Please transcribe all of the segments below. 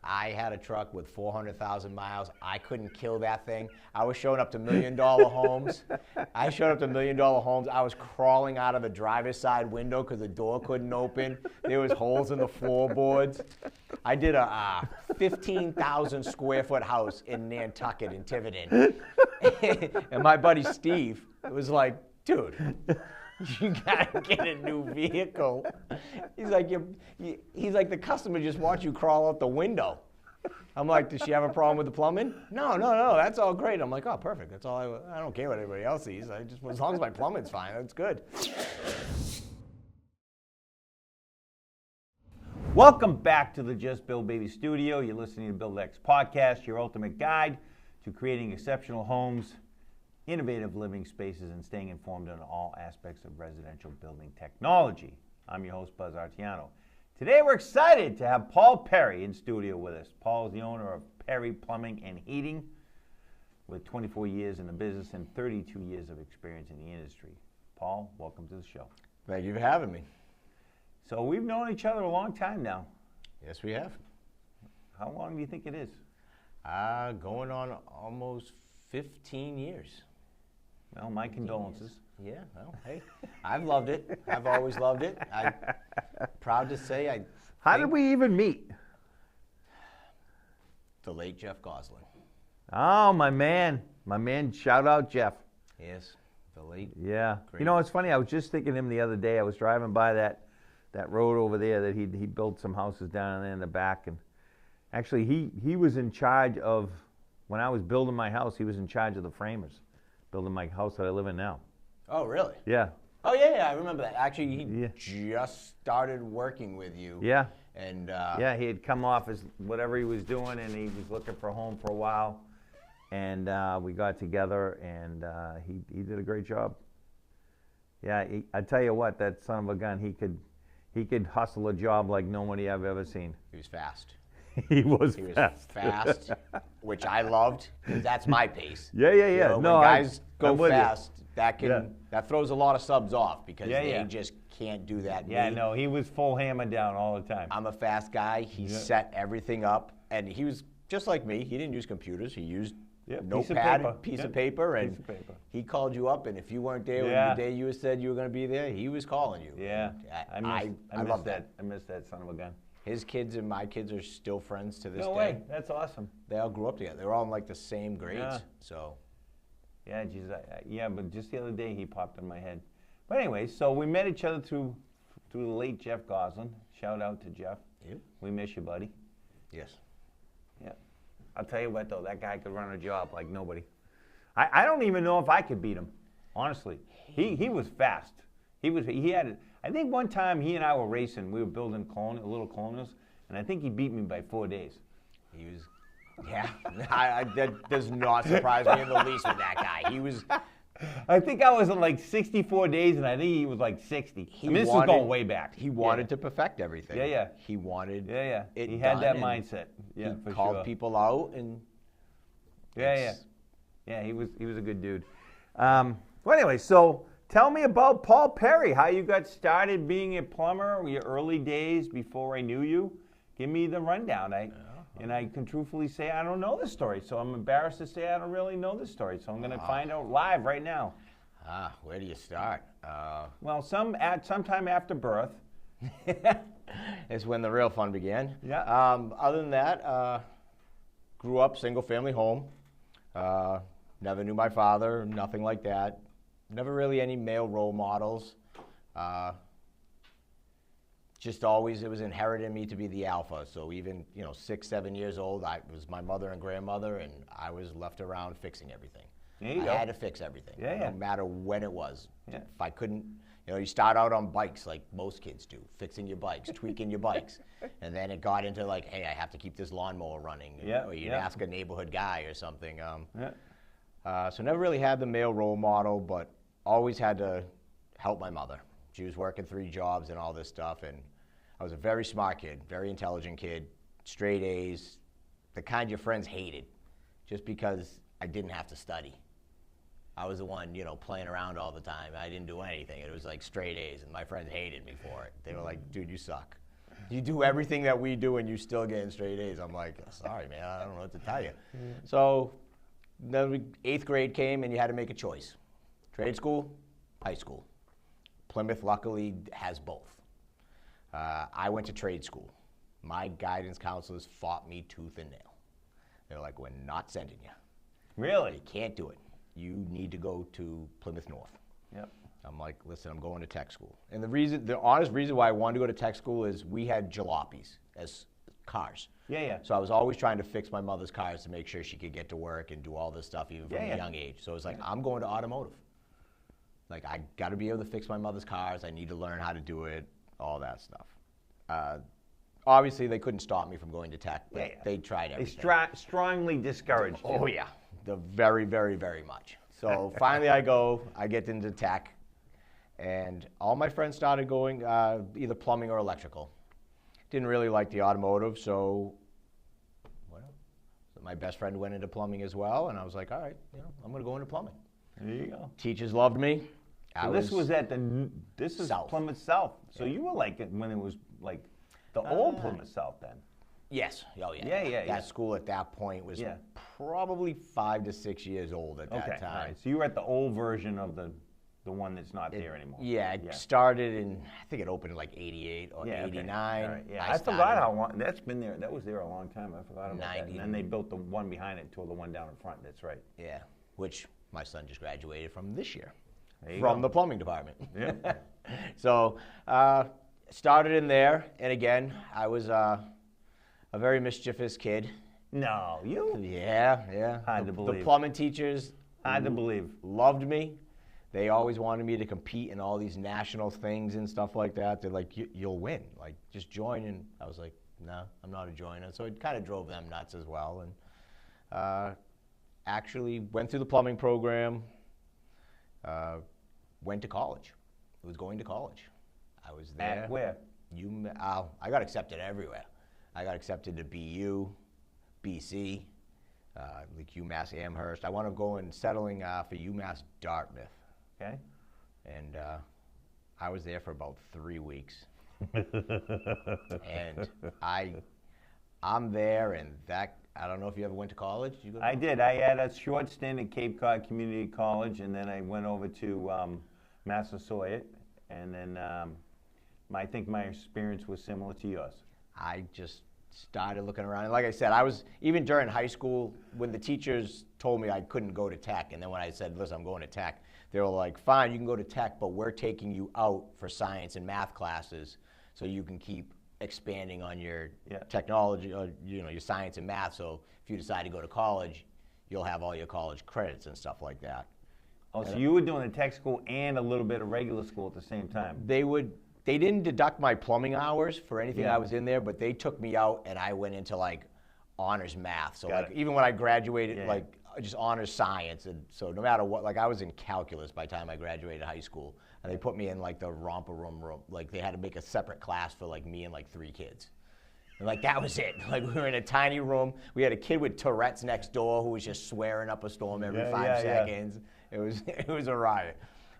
I had a truck with 400,000 miles. I couldn't kill that thing. I was showing up to $1 million homes. I was crawling out of the driver's side window because the door couldn't open. There was holes in the floorboards. I did a 15,000 square foot house in Nantucket in Tiverton. And my buddy Steve was like, dude, you gotta get a new vehicle. He's like, the customer just wants you to crawl out the window. I'm like, does she have a problem with the plumbing? No, that's all great. I'm like, oh, perfect. That's all I don't care what anybody else sees. As long as my plumbing's fine, that's good. Welcome back to the Just Build Baby Studio. You're listening to BuildX Podcast, your ultimate guide to creating exceptional homes, innovative living spaces, and staying informed on all aspects of residential building technology. I'm your host, Buz Artiano. Today we're excited to have Paul Perry in studio with us. Paul is the owner of Perry Plumbing and Heating with 24 years in the business and 32 years of experience in the industry. Paul, welcome to the show. Thank you for having me. So we've known each other a long time now. Yes, we have. How long do you think it is? Going on almost 15 years. Well, my condolences. Yeah, well, hey, I've loved it. I've always loved it. I'm proud to say How did we even meet? The late Jeff Goslin. Oh, my man. Shout out Jeff. Yes, the late. Yeah. Great. You know, it's funny. I was just thinking of him the other day. I was driving by that road over there that he built some houses down there in the back. And actually, he was in charge of, when I was building my house, he was in charge of the framers, building my house that I live in now. Oh, really? Yeah. Oh, yeah, I remember that. Actually, he just started working with you. Yeah. And yeah, he had come off as whatever he was doing, and he was looking for a home for a while. And we got together, and he did a great job. Yeah, I tell you what, that son of a gun, he could hustle a job like nobody I've ever seen. He was fast. He was fast, which I loved, because that's my pace. Yeah. You know, no, when guys go fast, you. that throws a lot of subs off, because they just can't do that. Yeah, no, he was full hammer down all the time. I'm a fast guy. He set everything up, and he was just like me. He didn't use computers. He used notepad, piece of paper, and he called you up, and if you weren't there the day you said you were going to be there, he was calling you. Yeah, I love that. I miss that son of a gun. His kids and my kids are still friends to this day. No way, that's awesome. They all grew up together. They were all in like the same grades. Yeah. So. Yeah, geez, but just the other day he popped in my head. But anyway, so we met each other through the late Jeff Goslin. Shout out to Jeff. Yep. We miss you, buddy. Yes. Yeah. I'll tell you what, though, that guy could run a job like nobody. I don't even know if I could beat him, honestly. He was fast. He had it. I think one time he and I were racing. We were building little colonials, and I think he beat me by 4 days. He was, yeah. That does not surprise me in the least with that guy. He was. I think I was at like 64 days, and I think he was like 60. This is going way back. He wanted to perfect everything. Yeah. He wanted it He had that done, mindset. Yeah, he called people out, and Yeah, he was a good dude. Well, anyway, so tell me about Paul Perry, how you got started being a plumber, your early days before I knew you. Give me the rundown. And I can truthfully say I don't know the story, so I'm embarrassed to say I don't really know the story. So I'm going to find out live right now. Where do you start? Well, sometime after birth. Is when the real fun began. Yeah. Other than that, grew up single-family home. Never knew my father, nothing like that. Never really any male role models. Just always, it was inherited in me to be the alpha. So even, 6, 7 years old, I was my mother and grandmother, and I was left around fixing everything. There you go. I had to fix everything, no matter when it was. Yeah. If I couldn't, you start out on bikes like most kids do, fixing your bikes, tweaking your bikes. And then it got into like, hey, I have to keep this lawnmower running. Or you'd ask a neighborhood guy or something. So never really had the male role model, but always had to help my mother. She was working 3 jobs and all this stuff, and I was a very smart kid, very intelligent kid, straight A's, the kind your friends hated, just because I didn't have to study. I was the one, playing around all the time. I didn't do anything. It was like straight A's, and my friends hated me for it. They were like, dude, you suck. You do everything that we do and you still getting straight A's. I'm like, sorry, man, I don't know what to tell you. So then 8th grade came and you had to make a choice. Trade school, high school. Plymouth, luckily, has both. I went to trade school. My guidance counselors fought me tooth and nail. They're like, we're not sending you. Really? You can't do it. You need to go to Plymouth North. Yep. I'm like, listen, I'm going to tech school. And the honest reason why I wanted to go to tech school is we had jalopies as cars. Yeah. So I was always trying to fix my mother's cars to make sure she could get to work and do all this stuff even from a young age. So it's like, I'm going to automotive. Like, I got to be able to fix my mother's cars. I need to learn how to do it, all that stuff. Obviously, they couldn't stop me from going to tech, but they tried everything. They strongly discouraged you. Oh, yeah. Very, very, very much. So finally I get into tech, and all my friends started going either plumbing or electrical. Didn't really like the automotive, so my best friend went into plumbing as well, and I was like, all right, I'm going to go into plumbing. There you go. Teachers loved me. So this is South. Plymouth South. So you were like when it was like the old Plymouth South then. Yes. Oh, yeah. Yeah. That school at that point was probably 5 to 6 years old at that time. All right. So you were at the old version of the one that's not there anymore. Yeah, it started in, I think it opened in like 88 or 89. All right. Yeah, I forgot how long, that's been there. That was there a long time. I forgot about that. And then they built the one behind it, tore the one down in front. That's right. Yeah, which my son just graduated from this year. From the plumbing department. Yeah. So started in there, and again, I was a very mischievous kid. No, you? Yeah. Hard to believe. The plumbing teachers Hard to believe. loved me. They always wanted me to compete in all these national things and stuff like that. They're like, you'll win. Like, just join. And I was like, no, I'm not a joiner. So it kind of drove them nuts as well. And actually went through the plumbing program, went to college. I was going to college. I was there. At where? I got accepted everywhere. I got accepted to BU, BC, like UMass Amherst. I wound up going and settling for UMass Dartmouth. Okay. And I was there for about 3 weeks. And I'm there, and I don't know if you ever went to college. Did you go to college? I did. I had a short stint at Cape Cod Community College, and then I went over to Massasoit, and then I think my experience was similar to yours. I just started looking around. And like I said, I was, even during high school, when the teachers told me I couldn't go to tech, and then when I said, listen, I'm going to tech, they were like, fine, you can go to tech, but we're taking you out for science and math classes so you can keep expanding on your technology, or, your science and math. So if you decide to go to college, you'll have all your college credits and stuff like that. Oh, so you were doing a tech school and a little bit of regular school at the same time. They didn't deduct my plumbing hours for anything I was in there, but they took me out and I went into like honors math. So even when I graduated, just honors science. And so no matter what, like I was in calculus by the time I graduated high school. And they put me in like the romper room. Like they had to make a separate class for like me and like 3 kids. And like that was it. Like we were in a tiny room. We had a kid with Tourette's next door who was just swearing up a storm every 5 seconds. It was a riot.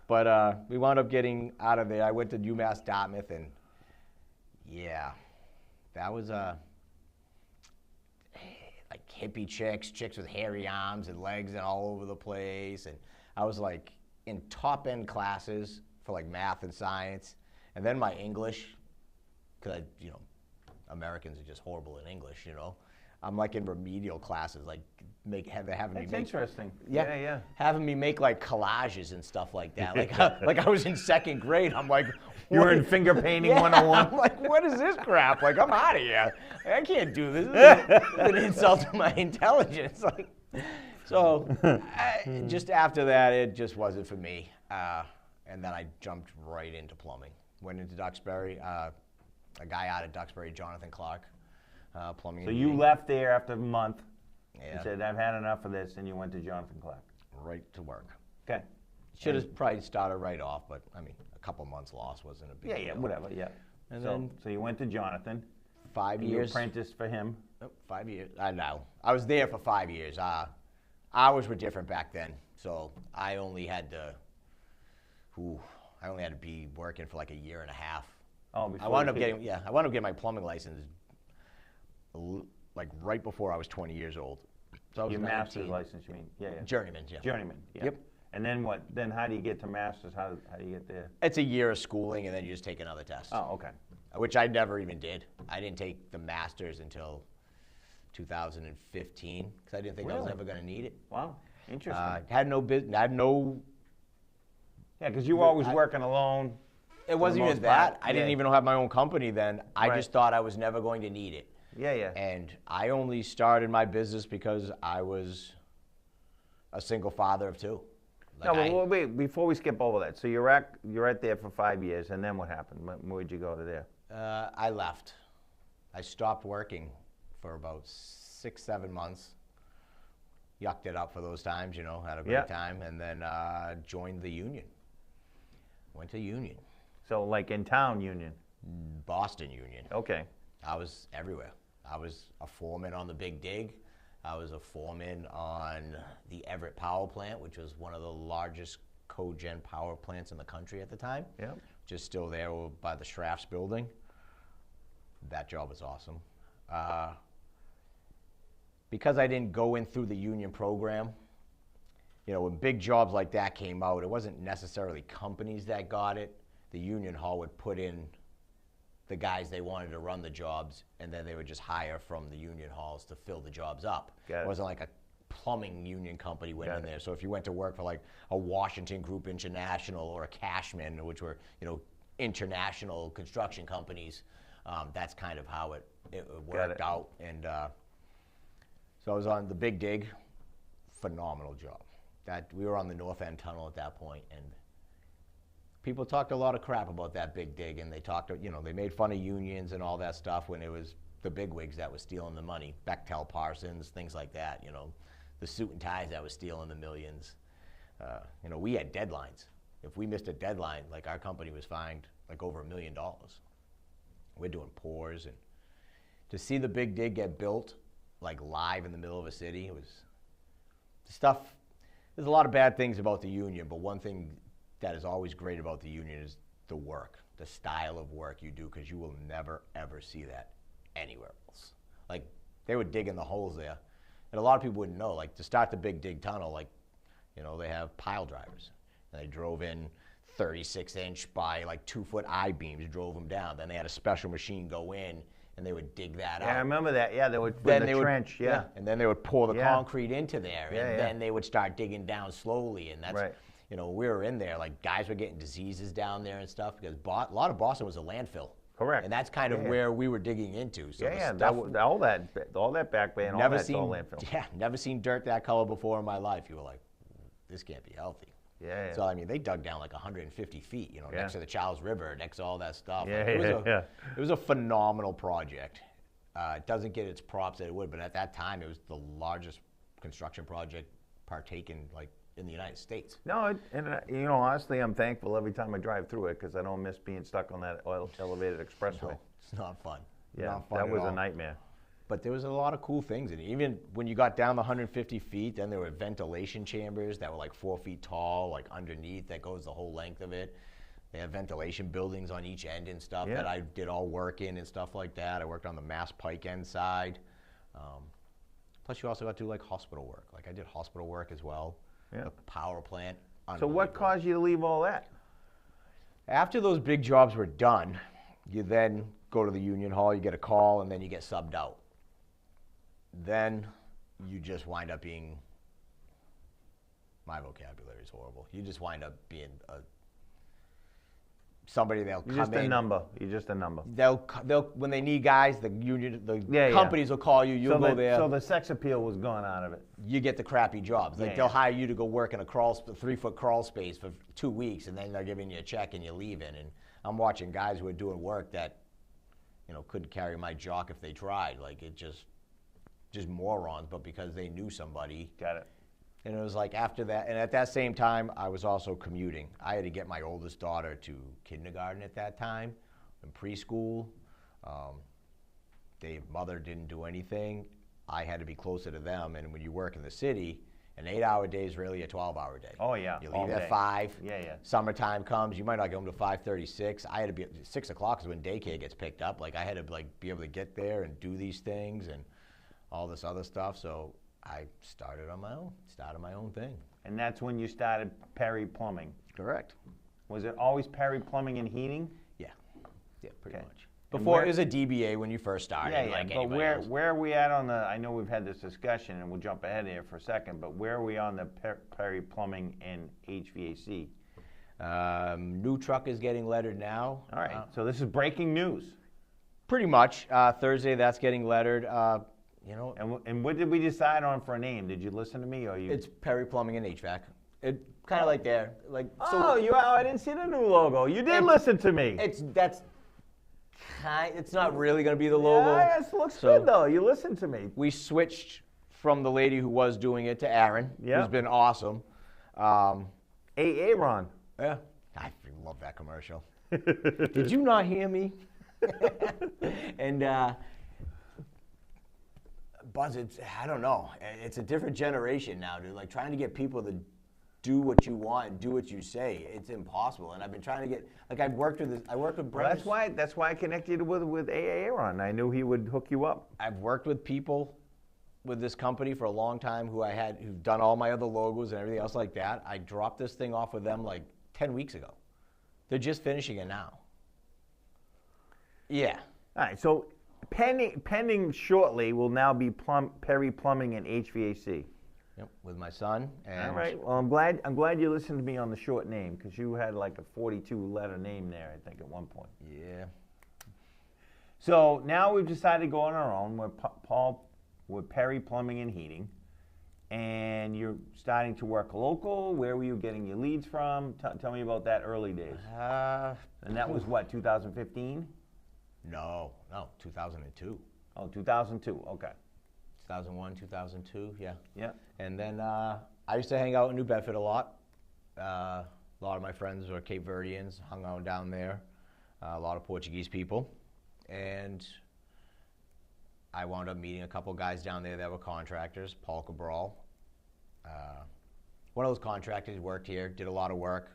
But we wound up getting out of there. I went to UMass Dartmouth, and that was like hippie chicks with hairy arms and legs and all over the place. And I was like in top end classes for like math and science, and then my English, because Americans are just horrible in English. I'm like in having me That's make interesting. having me make like collages and stuff like that. Like I was in 2nd grade. I'm like, you were in finger painting 101. I'm like, what is this crap? Like, I'm out of here. I can't do this. This is an insult to my intelligence. Like, so just after that, it just wasn't for me. And then I jumped right into plumbing. Went into Duxbury. A guy out of Duxbury, Jonathan Clark, plumbing. So you left there after a month. Yeah. You said, I've had enough of this, and you went to Jonathan Clark. Right to work. Okay. Should have probably started right off, but I mean, a couple months lost wasn't a big deal. Whatever. And then, so you went to Jonathan. 5 years. You apprenticed for him. 5 years. I know. I was there for 5 years. Hours were different back then, so I only had to be working for like a year and a half. Oh, before I wound you up could- getting I wound up getting my plumbing license like right before I was 20 years old. So I was Your 19. master's license, you mean? Yeah, yeah. Journeyman, yeah. Journeyman. Yeah. Yep. And then what? Then how do you get to masters? How do you get there? It's a year of schooling, and then you just take another test. Oh, okay. Which I never even did. I didn't take the master's until 2015 because I didn't think I was Really? ever going to need it. Wow. Interesting. Had no business. Had no. Yeah, because you were always working alone. It wasn't most even that. part, I didn't yeah. even have my own company then. I Right. just thought I was never going to need it. Yeah, yeah. And I only started my business because I was a single father of two. No, but wait, before we skip over that, so you're at there for 5 years, and then what happened? Where'd you go to there? I left. I stopped working for about 6-7 months. Yucked it up for those times, you know, had a great Yeah. time, and then joined the union. Went to union, So like in town union. Boston Union. Okay. I was everywhere. I was a foreman on the Big Dig. I was a foreman on the Everett Power Plant, which was one of the largest cogen power plants in the country at the time. Yeah. Just still there by the Schrafts building. That job was awesome. Because I didn't go in through the union program, you know, when big jobs like that came out, it wasn't necessarily companies that got it. The union hall would put in the guys they wanted to run the jobs, and then they would just hire from the union halls to fill the jobs up. Got it. It wasn't like a plumbing union company went Got in it. there. So if you went to work for like a Washington Group International or a Cashman, which were, you know, international construction companies, that's kind of how it worked out. And so I was on the Big Dig, phenomenal job. That we were on the North End Tunnel at that point, and people talked a lot of crap about that Big Dig, and they talked, you know, they made fun of unions and all that stuff when it was the bigwigs that was stealing the money, Bechtel Parsons, things like that, you know, the suit and ties that was stealing the millions. You know, we had deadlines. If we missed a deadline, like our company was fined like over $1 million. We're doing pours, and to see the Big Dig get built like live in the middle of a city, it was stuff. There's a lot of bad things about the union, but one thing that is always great about the union is the work, the style of work you do, because you will never, ever see that anywhere else. Like, they were digging the holes there, and a lot of people wouldn't know. Like, to start the Big Dig tunnel, like, you know, they have pile drivers, and they drove in 36-inch by like 2-foot I-beams, drove them down. Then they had a special machine go in, and they would dig that out. Yeah, I remember that. Yeah, they would Then the they would- trench. Yeah. and then they would pour the Yeah. concrete into there, Yeah, and yeah. then they would start digging down slowly, and that's, Right. you know, we were in there, like guys were getting diseases down there and stuff, because a lot of Boston was a landfill. Correct. And that's kind of Yeah. where we were digging into. So Yeah, the yeah. stuff, All that back bay and all never that's seen, all landfill. yeah, never seen dirt that color before in my life. You were like, this can't be healthy. Yeah, yeah. So I mean, they dug down like 150 feet, you know, Yeah. next to the Charles River, next to all that stuff. Yeah, Like, yeah. It was a phenomenal project. It doesn't get its props that it would, but at that time, it was the largest construction project partaken like in the United States. No, you know, honestly, I'm thankful every time I drive through it because I don't miss being stuck on that elevated expressway. No, it's not fun. Yeah, Not fun that at was a all. nightmare. But there was a lot of cool things, and even when you got down the 150 feet, then there were ventilation chambers that were like 4 feet tall, like underneath, that goes the whole length of it. They have ventilation buildings on each end and stuff Yeah. that I did all work in and stuff like that. I worked on the Mass Pike end side. Plus, you also got to do like hospital work. Like I did hospital work as well. Yeah. The power plant. So what unbelievable. caused you to leave all that? After those big jobs were done, you then go to the union hall, you get a call, and then you get subbed out. Then you just wind up being, my vocabulary is horrible. You just wind up being somebody they'll You're come just in. a number. You're just a number. They'll when they need guys, the union, the Yeah, yeah. companies will call you. You'll go there. So the sex appeal was gone out of it. You get the crappy jobs. Like Yeah, they'll yeah. hire you to go work in a 3-foot crawl space for 2 weeks, and then they're giving you a check and you're leaving. And I'm watching guys who are doing work that, you know, couldn't carry my jock if they tried. Like it just morons, but because they knew somebody. Got it. And it was like after that, and at that same time, I was also commuting. I had to get my oldest daughter to kindergarten at that time, and preschool. Mother didn't do anything. I had to be closer to them, and when you work in the city, An 8-hour day is really a 12-hour day. Oh, yeah. You all leave at day. 5. Yeah, yeah. Summertime comes, you might not get home to 5:36. I had to be at 6 o'clock is when daycare gets picked up. Like I had to be able to get there and do these things and all this other stuff. So I started on my own. Started my own thing. And that's when you started Perry Plumbing. Correct. Was it always Perry Plumbing and Heating? Yeah. Yeah, pretty Okay. much. Before it was a DBA when you first started. Yeah, yeah. Like But anybody else. where are we at on the? I know we've had this discussion, and we'll jump ahead here for a second. But where are we on the Perry Plumbing and HVAC? New truck is getting lettered now. All right. So this is breaking news. Pretty much. Thursday, that's getting lettered. You know, And what did we decide on for a name? Did you listen to me or you? it's Perry Plumbing and HVAC. It kind of like there, like I didn't see the new logo. You did listen to me. It's not really going to be the logo. Yeah, it looks good though. You listened to me. We switched from the lady who was doing it to Aaron, Yeah. who's been awesome. Aaron. Yeah, I freaking love that commercial. Did you not hear me? And Buz, I don't know. It's a different generation now, dude. Like trying to get people to do what you want and do what you say, it's impossible. And I've been trying to get, like I work with Well, brothers. that's why I connected with Aaron. I knew he would hook you up. I've worked with people with this company for a long time who've done all my other logos and everything else like that. I dropped this thing off with them like 10 weeks ago. They're just finishing it now. Yeah. All right. So pending shortly will now be Perry Plumbing and HVAC. Yep, with my son. And All right. Well, I'm glad you listened to me on the short name because you had like a 42-letter name there, I think, at one point. Yeah. So now we've decided to go on our own. We're Perry Plumbing and Heating, and you're starting to work local. Where were you getting your leads from? Tell me about that early days. And that was what, 2015? No, 2002. Oh, 2002. Okay. 2001, 2002, yeah. Yeah. And then I used to hang out in New Bedford a lot. A lot of my friends were Cape Verdeans, hung out down there. A lot of Portuguese people. And I wound up meeting a couple guys down there that were contractors, Paul Cabral. One of those contractors worked here, did a lot of work,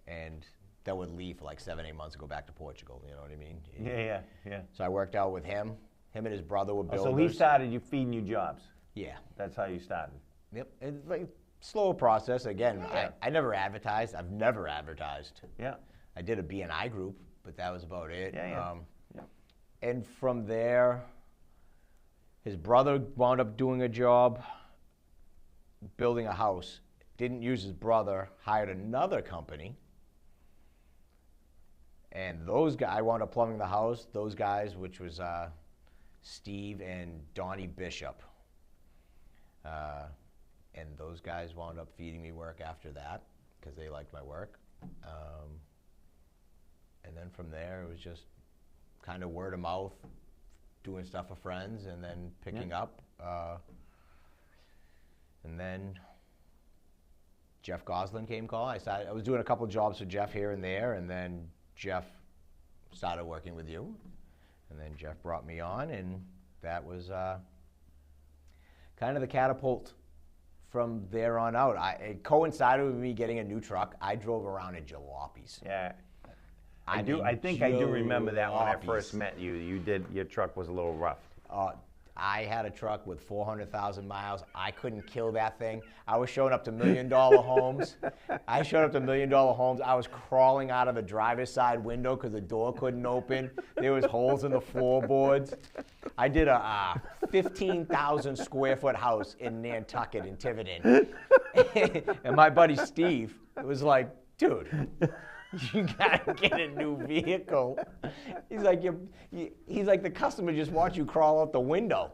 and that would leave for like 7-8 months to go back to Portugal, you know what I mean? Yeah. So I worked out with him. Him and his brother were builders. So he started you feeding you jobs. Yeah. That's how you started. Yep. It's like slow process. Again, Yeah. I never advertised. I've never advertised. Yeah. I did a B&I group, but that was about it. Yeah. And from there, his brother wound up doing a job building a house. Didn't use his brother, hired another company. And those guys, I wound up plumbing the house. Those guys, which was Steve and Donnie Bishop. And those guys wound up feeding me work after that because they liked my work. And then from there, it was just kind of word of mouth, doing stuff for friends, and then picking up. And then Jeff Goslin came call. I was doing a couple jobs for Jeff here and there, and then Jeff started working with you. And then Jeff brought me on, and that was kind of the catapult from there on out. It coincided with me getting a new truck. I drove around in jalopies. Yeah. I mean, think I do remember that when I jalopies. first met you. Your truck was a little rough. I had a truck with 400,000 miles. I couldn't kill that thing. I was showing up to $1 million homes. I showed up to $1 million homes. I was crawling out of the driver's side window because the door couldn't open. There was holes in the floorboards. I did a 15,000 square foot house in Nantucket in Tiverton. And my buddy Steve was like, dude, you gotta get a new vehicle. He's like, the customer just wants you to crawl out the window.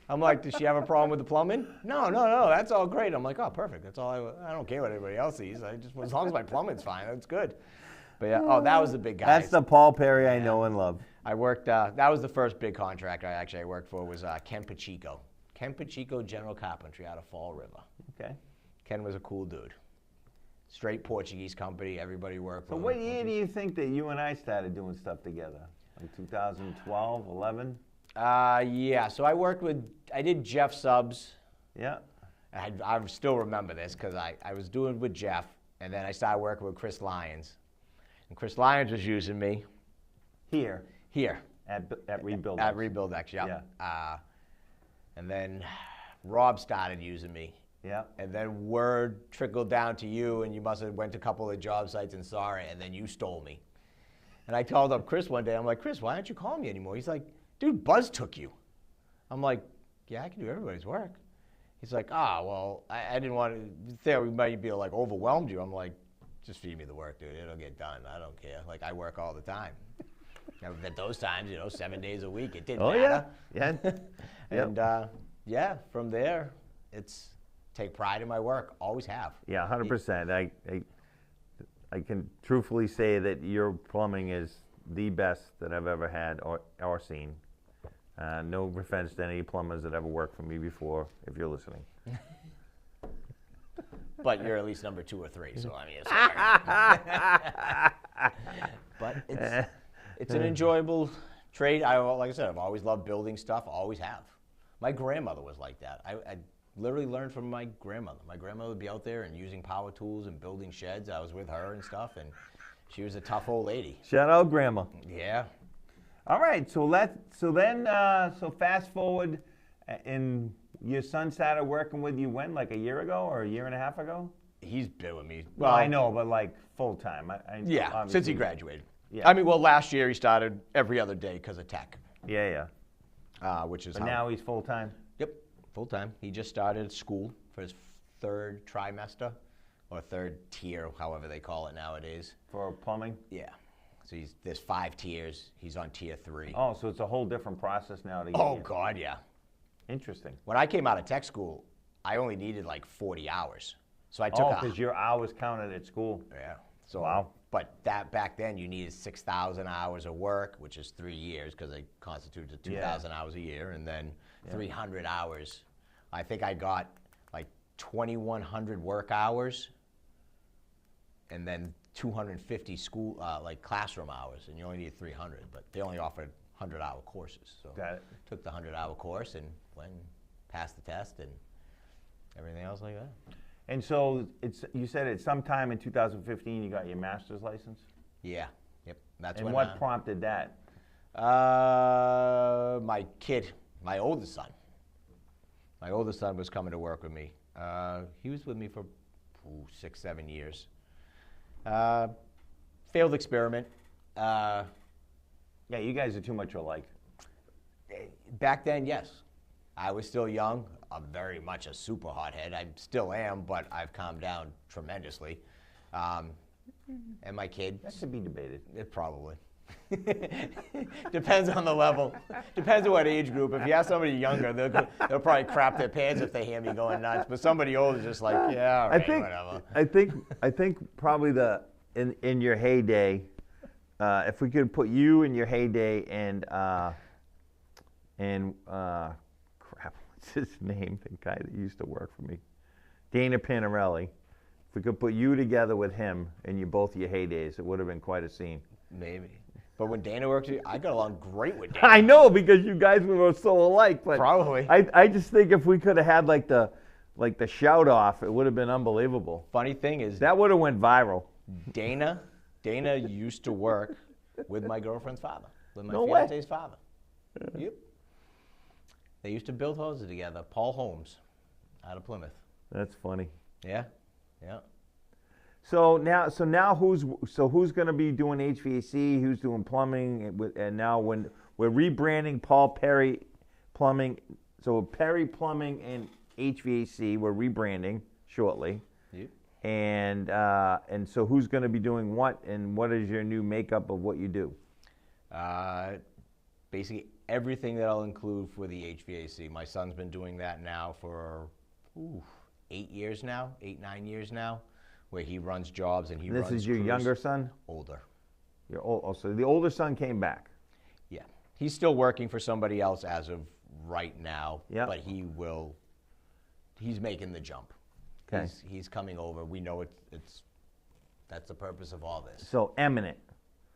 I'm like, does she have a problem with the plumbing? No, that's all great. I'm like, oh, perfect. That's all I don't care what everybody else sees. As long as my plumbing's fine, that's good. But yeah, that was the big guy. That's the Paul Perry I know and love. I worked, that was the first big contractor I worked for was Ken Pacheco. Ken Pacheco General Carpentry out of Fall River. Okay. Ken was a cool dude. Straight Portuguese company, everybody worked So with what him. year do you think that you and I started doing stuff together? Like 2012, 11? Yeah, so I did Jeff Subs Yeah. I still remember this because I was doing with Jeff, and then I started working with Chris Lyons. And Chris Lyons was using me. Here. At BuildX. At BuildX, yeah. And then Rob started using me. Yeah. And then word trickled down to you, and you must have went to a couple of job sites and saw it, and then you stole me. And I called up Chris one day. I'm like, Chris, why aren't you calling me anymore? He's like, dude, Buz took you. I'm like, yeah, I can do everybody's work. He's like, well, I didn't want to think we might be like overwhelmed you. I'm like, just feed me the work, dude. It'll get done. I don't care. Like, I work all the time. At those times, 7 days a week, it didn't matter. Yeah. And from there, it's take pride in my work. Always have. Yeah, 100%. I can truthfully say that your plumbing is the best that I've ever had or seen. No offense to any plumbers that ever worked for me before, if you're listening. But you're at least number 2 or 3, so I mean, it's but it's an enjoyable trade. Like I said, I've always loved building stuff. Always have. My grandmother was like that. I literally learned from my grandmother. My grandmother would be out there and using power tools and building sheds. I was with her and stuff, and she was a tough old lady. Shout out, Grandma. Yeah. All right, so fast forward, and your son started working with you when, like a year ago or a year and a half ago? He's been with me. Well, I know, but like full time. Yeah, since he graduated. Yeah. I mean, well, last year he started every other day because of tech. Yeah. Which is but now he's full time? Yep, full time. He just started school for his 3rd trimester, or 3rd tier, however they call it nowadays. For plumbing? Yeah. So there's 5 tiers. He's on tier 3. Oh, so it's a whole different process now to get Oh, in. God, yeah. Interesting. When I came out of tech school, I only needed like 40 hours. So I took because your hours counted at school. Yeah. So, wow. But back then you needed 6,000 hours of work, which is 3 years because they constituted 2,000 hours a year, and then 300 hours. I think I got like 2,100 work hours, and then 250 school like classroom hours, and you only needed 300. But they only offered 100-hour courses. So got it. Took the 100-hour course and went and passed the test and everything else like that. And so you said at some time in 2015 you got your master's license? Yeah. Yep. That's and when. What prompted that? My kid, my oldest son. My oldest son was coming to work with me. He was with me for 6, 7 years. Failed experiment. Yeah, you guys are too much alike. Back then, yes. I was still young. I'm very much a super hothead. I still am, but I've calmed down tremendously. And my kid. That could be debated. It probably. Depends on the level. Depends on what age group. If you have somebody younger, they'll probably crap their pants if they hear me going nuts. But somebody older is just like, yeah, all right, whatever. I think probably in your heyday, if we could put you in your heyday and crap, what's his name? The guy that used to work for me, Dana Panarelli. If we could put you together with him and you both your heydays, it would have been quite a scene. Maybe. But when Dana worked here, I got along great with Dana. I know, because you guys were so alike. But probably. I just think if we could have had like the shout off, it would have been unbelievable. Funny thing is, that would have went viral. Dana used to work with my girlfriend's father, with my No fiance's way. father. Yep. They used to build houses together. Paul Holmes, out of Plymouth. That's funny. Yeah. So now who's going to be doing HVAC? Who's doing plumbing? And now when we're rebranding Perry Plumbing, so Perry Plumbing and HVAC, we're rebranding shortly. Yep. And so who's going to be doing what, and what is your new makeup of what you do? Basically everything that I'll include for the HVAC. My son's been doing that now for 8 years now, 8-9 years now, where he runs jobs and he runs This is your crews. younger son? Older. Your old, oh, so the older son came back. Yeah. He's still working for somebody else as of right now, Yep. but he's making the jump. Okay. He's coming over. We know that's the purpose of all this. So eminent.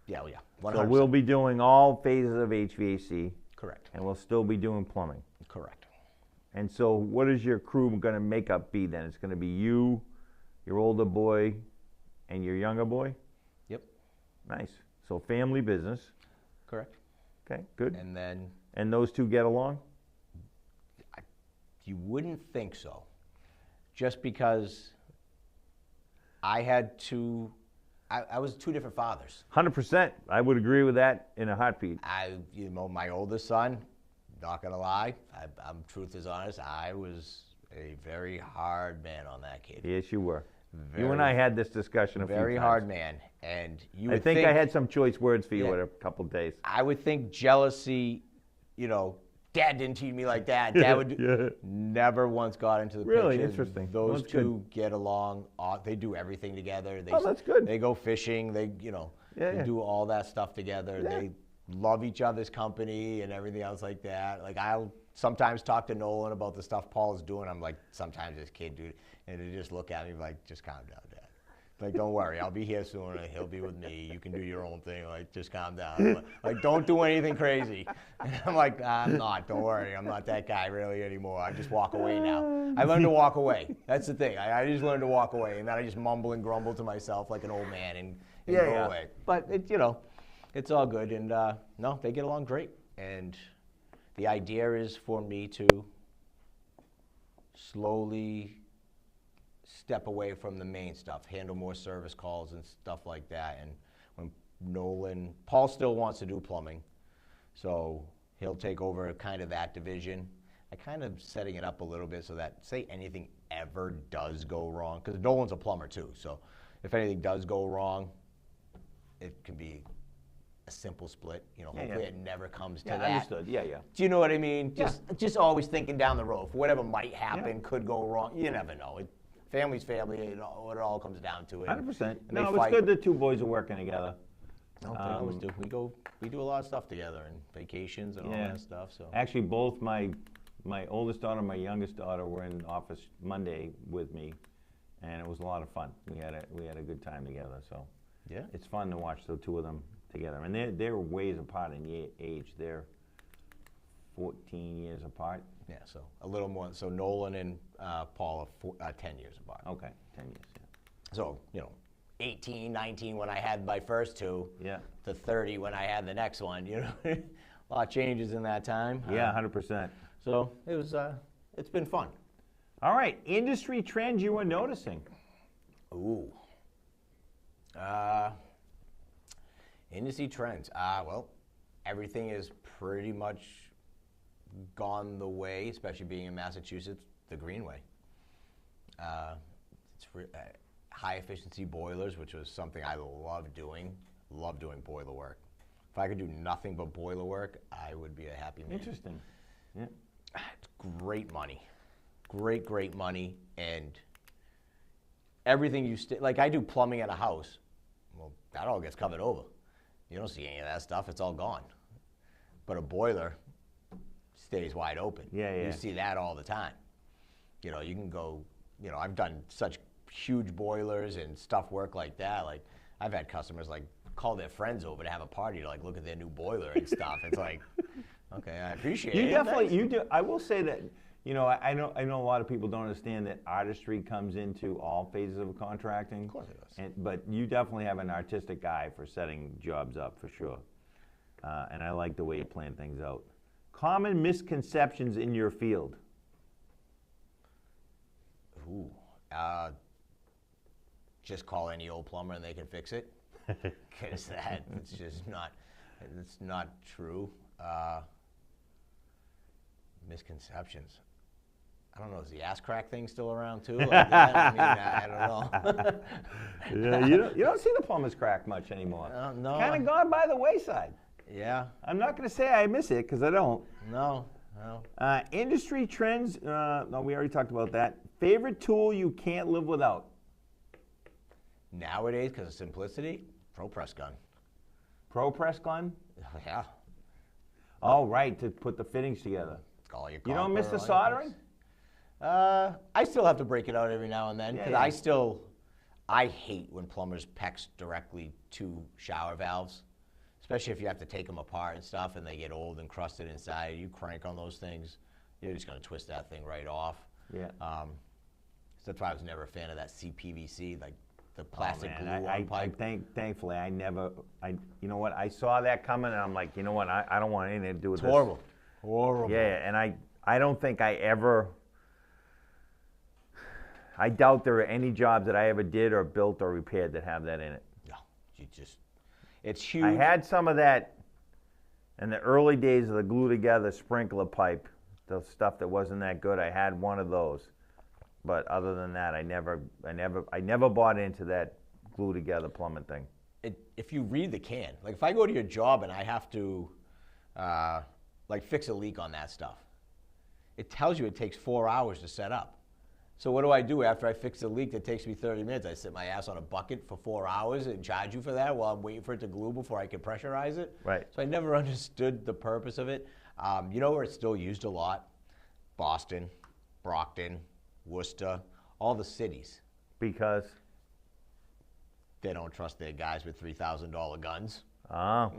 Yeah. 100%. So we'll be doing all phases of HVAC. Correct. And we'll still be doing plumbing. Correct. And so what is your crew going to make up be then? It's going to be you, your older boy, and your younger boy? Yep. Nice. So family business. Correct. Okay, good. And then... And those two get along? You wouldn't think so. Just because I had two... I was two different fathers. 100%. I would agree with that in a heartbeat. My oldest son, not gonna lie, truth is honest, I was a very hard man on that kid. Yes, you were. You and I had this discussion a few times. Very hard man, and you would I think I had some choice words for you in a couple of days. I would think jealousy, Dad didn't treat me like that. Dad would never once got into the picture. Really interesting. Those two get along. They do everything together. That's good. They go fishing. They do all that stuff together. Yeah. They love each other's company and everything else like that. Like I'll sometimes talk to Nolan about the stuff Paul's doing. I'm like, sometimes this kid, dude, and they just look at me like, just calm down, Dad. Like, don't worry, I'll be here soon. He'll be with me. You can do your own thing. Like, just calm down. Like, don't do anything crazy. And I'm like, I'm not. Don't worry. I'm not that guy really anymore. I just walk away now. I learned to walk away. That's the thing. I just learned to walk away, and then I just mumble and grumble to myself like an old man and go away. But it's all good. And no, they get along great. And the idea is for me to slowly step away from the main stuff, handle more service calls and stuff like that. And when Paul still wants to do plumbing, so he'll take over kind of that division. I kind of setting it up a little bit so that, say anything ever does go wrong, because Nolan's a plumber too, so if anything does go wrong, it can be a simple split. Hopefully it never comes to that. Understood. Yeah. Do you know what I mean? Just always thinking down the road for whatever might happen, could go wrong. You never know. Family's family, it all comes down to it. 100%. No, it's good the two boys are working together. No, they always do. We do a lot of stuff together, and vacations and all that stuff. So actually, both my oldest daughter and my youngest daughter were in office Monday with me, and it was a lot of fun. We had a good time together. So it's fun to watch the two of them together, and they're ways apart in age. They're 14 years apart. Yeah, so a little more. So Nolan and Paul are 10 years apart. Okay, 10 years, yeah. So, 18, 19 when I had my first two, to 30 when I had the next one. A lot of changes in that time. Yeah, 100%. So it was, it's been fun. All right, industry trends you were noticing. Ooh. Industry trends. Well, everything is pretty much gone the way, especially being in Massachusetts, the Greenway. It's high efficiency boilers, which was something I love doing. Love doing boiler work. If I could do nothing but boiler work, I would be a happy man. Interesting. Yeah. It's great money. Great money. And everything like I do plumbing at a house. Well, that all gets covered over. You don't see any of that stuff. It's all gone. But a boiler stays wide open. Yeah. You see that all the time. You can go, I've done such huge boilers and stuff work like that. Like, I've had customers, like, call their friends over to have a party to, like, look at their new boiler and stuff. It's like, okay, I appreciate it. You definitely, you do. I will say that, I know a lot of people don't understand that artistry comes into all phases of contracting. Of course it does. But you definitely have an artistic eye for setting jobs up, for sure. And I like the way you plan things out. Common misconceptions in your field. Ooh. Just call any old plumber and they can fix it. Because it's just not true. Misconceptions. I don't know, is the ass crack thing still around too? Like that? I don't know. Yeah, you don't see the plumbers crack much anymore. No. Kind of gone by the wayside. Yeah. I'm not going to say I miss it, because I don't. No. Industry trends, no, we already talked about that. Favorite tool you can't live without? Nowadays, because of simplicity, Pro Press gun. Pro Press gun? Yeah. Oh, right, to put the fittings together. All your you don't miss the soldering? I still have to break it out every now and then, because yeah. I hate when plumbers PEX directly to shower valves, especially if you have to take them apart and stuff and they get old and crusted inside. You crank on those things, you're just going to twist that thing right off. Yeah. So that's why I was never a fan of that CPVC, like the plastic glue I on pipe. Thankfully, you know what? I saw that coming, and I'm like, you know what? I don't want anything to do with this. Horrible. Horrible. Yeah, and I don't think I doubt there are any jobs that I ever did or built or repaired that have that in it. No, it's huge. I had some of that in the early days of the glue together sprinkler pipe, the stuff that wasn't that good. I had one of those, but other than that, I never bought into that glue together plumbing thing. If you read the can, like if I go to your job and I have to like fix a leak on that stuff, it tells you it takes 4 hours to set up. So what do I do after I fix a leak that takes me 30 minutes? I sit my ass on a bucket for 4 hours and charge you for that while I'm waiting for it to glue before I can pressurize it? Right. So I never understood the purpose of it. You know where it's still used a lot? Boston, Brockton, Worcester, all the cities. Because? They don't trust their guys with $3,000 guns. Oh.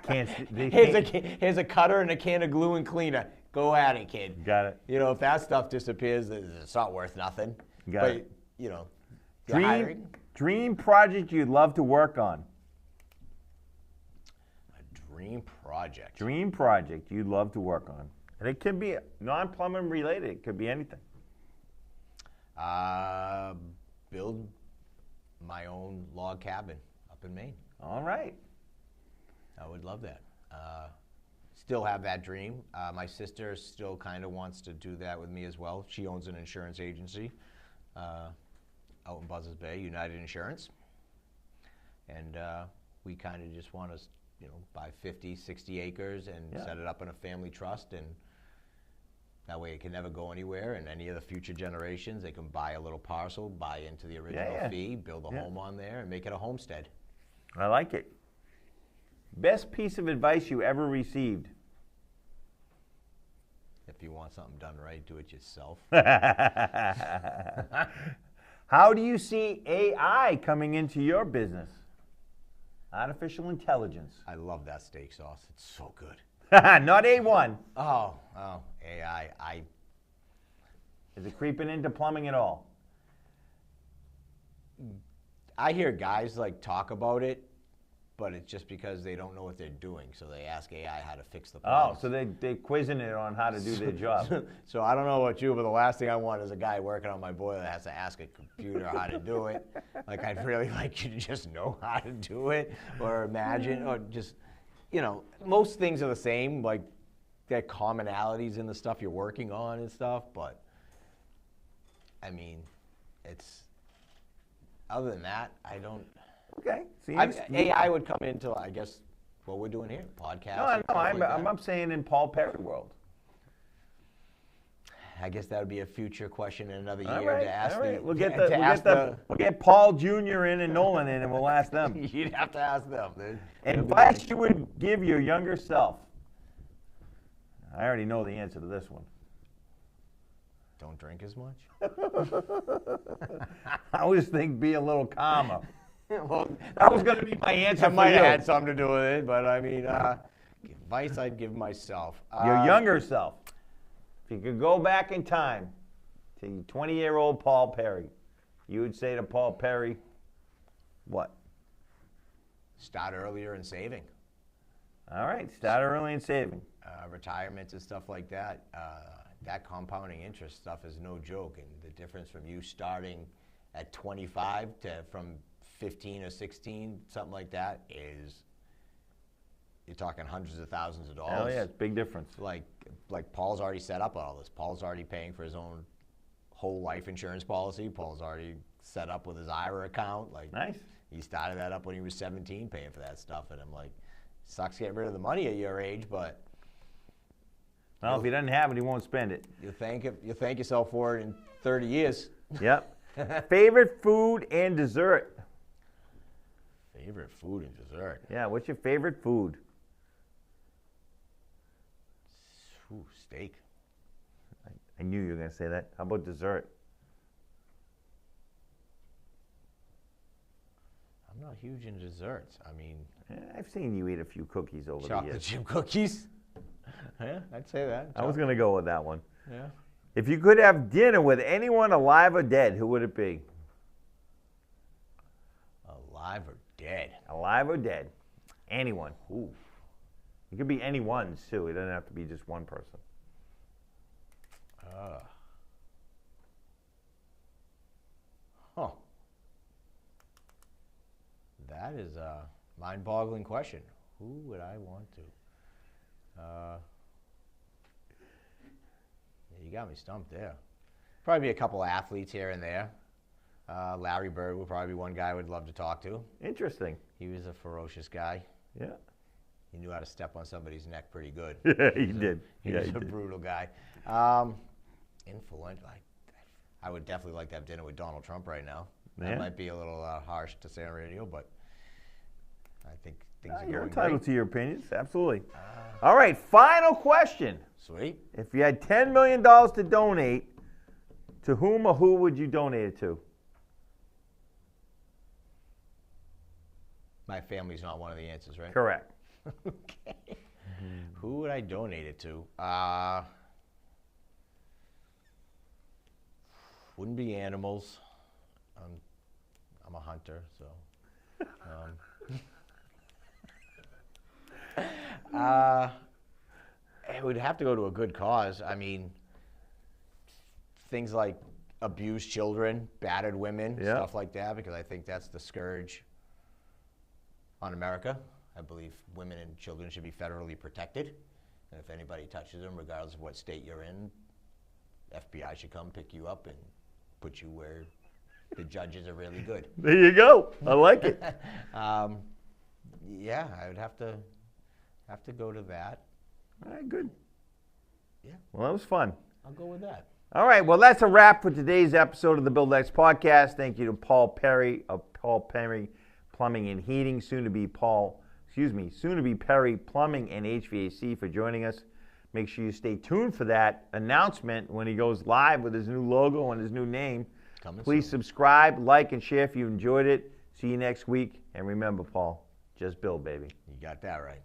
Here's a cutter and a can of glue and cleaner. Go at it, kid. Got it. You know, if that stuff disappears, it's not worth nothing. Got it. You know, dream project you'd love to work on. A dream project. Dream project you'd love to work on. And it can be non-plumbing related. It could be anything. Build my own log cabin up in Maine. All right. I would love that. Still have that dream. My sister still kind of wants to do that with me as well. She owns an insurance agency out in Buzzards Bay, United Insurance. And we kind of just want to, buy 50, 60 acres and set it up in a family trust. And that way it can never go anywhere. And any of the future generations, they can buy a little parcel, buy into the original fee, build a home on there, and make it a homestead. I like it. Best piece of advice you ever received? If you want something done right, do it yourself. How do you see AI coming into your business? Artificial intelligence. I love that steak sauce. It's so good. Not A1. Oh, AI. Is it creeping into plumbing at all? I hear guys talk about it, but it's just because they don't know what they're doing, so they ask AI how to fix the problem. Oh, so they're quizzing it on how to do their job. So I don't know about you, but the last thing I want is a guy working on my boiler that has to ask a computer how to do it. I'd really like you to just know how to do it, or imagine, or just, most things are the same, there are commonalities in the stuff you're working on and stuff, but, other than that, I don't... Okay. See, AI would come into, I guess, what we're doing here, podcast. No, I'm saying in Paul Perry world. I guess that would be a future question in another year All right, to ask. all right. We'll get Paul Jr. in and Nolan in, and we'll ask them. You'd have to ask them, dude. Advice you would give your younger self. I already know the answer to this one. Don't drink as much. I always think be a little calmer. Well, that was going to be my answer. That might have had something to do with it, but advice I'd give myself. Your younger self. If you could go back in time to 20-year-old Paul Perry, you would say to Paul Perry, what? Start earlier in saving. All right, start early in saving. Retirements and stuff like that. That compounding interest stuff is no joke, and the difference from you starting at 25 to from 15 or 16, something like that, is you're talking hundreds of thousands of dollars. Oh yeah, it's a big difference. Like Paul's already set up all this. Paul's already paying for his own whole life insurance policy. Paul's already set up with his IRA account. Nice. He started that up when he was 17, paying for that stuff, and I'm like, sucks getting rid of the money at your age, but. Well, if he doesn't have it, he won't spend it. You thank yourself for it in 30 years. Yep. Favorite food and dessert? Favorite food and dessert? Yeah, what's your favorite food? Ooh, steak. I knew you were going to say that. How about dessert? I'm not huge in desserts. I've seen you eat a few cookies over the years. Chocolate chip cookies? Yeah, I'd say that. I was going to go with that one. Yeah. If you could have dinner with anyone alive or dead, who would it be? Alive or dead? Alive or dead. Anyone. Ooh. It could be anyone's, too. It doesn't have to be just one person. That is a mind-boggling question. Who would I want to? You got me stumped there. Probably be a couple athletes here and there. Larry Bird would probably be one guy I would love to talk to. Interesting. He was a ferocious guy. Yeah. He knew how to step on somebody's neck pretty good. Yeah, he did. He was a brutal guy. Influential. I would definitely like to have dinner with Donald Trump right now. Yeah. That might be a little harsh to say on radio, but I think things are going You're entitled great. to your opinions. Absolutely. All right, final question. Sweet. If you had $10 million to donate, to whom or who would you donate it to? My family's not one of the answers, right? Correct. Okay. Who would I donate it to? Wouldn't be animals. I'm a hunter, so. It would have to go to a good cause. I mean, things like abused children, battered women, stuff like that, because I think that's the scourge on America. I believe women and children should be federally protected. And if anybody touches them, regardless of what state you're in, FBI should come pick you up and put you where the judges are really good. There you go. I like it. Yeah, I would have to go to that. All right, good. Yeah. Well, that was fun. I'll go with that. All right, well, that's a wrap for today's episode of the BuildX Podcast. Thank you to Paul Perry of Paul Perry Plumbing and Heating, soon to be Perry Plumbing and HVAC for joining us. Make sure you stay tuned for that announcement when he goes live with his new logo and his new name. Please subscribe, like, and share if you enjoyed it. See you next week. And remember, Paul, just build, baby. You got that right.